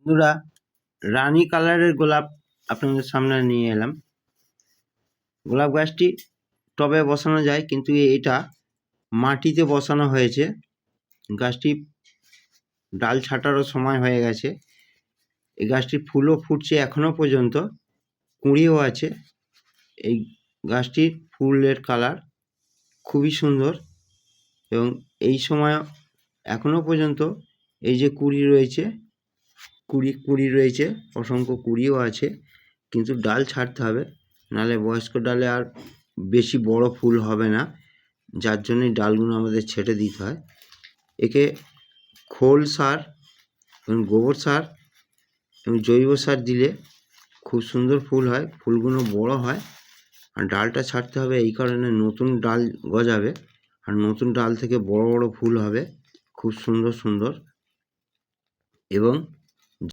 বন্ধুরা, রানী কালারের গোলাপ আপনাদের সামনে নিয়ে এলাম। গোলাপ গাছটি টবে বসানো যায়, কিন্তু এটা মাটিতে বসানো হয়েছে। গাছটি ডাল ছাঁটারও সময় হয়ে গেছে। এই গাছটি ফুলও ফুটছে এখনো পর্যন্ত, কুঁড়িও আছে। এই গাছটির ফুলের কালার খুবই সুন্দর এবং এই সময় এখনো পর্যন্ত এই যে কুড়ি রয়েছে, অসংখ্য কুড়িও আছে, কিন্তু ডাল ছাড়তে হবে, নাহলে বয়স্ক ডালে আর বেশি বড় ফুল হবে না, যার জন্যই ডালগুলো আমাদের ছেঁটে দিতে হয়। একে খোল সার এবং গোবর সার এবং জৈব সার দিলে খুব সুন্দর ফুল হয়, ফুলগুলো বড় হয়। আর ডালটা ছাড়তে হবে এই কারণে, নতুন ডাল গজাবে আর নতুন ডাল থেকে বড় বড় ফুল হবে, খুব সুন্দর সুন্দর। এবং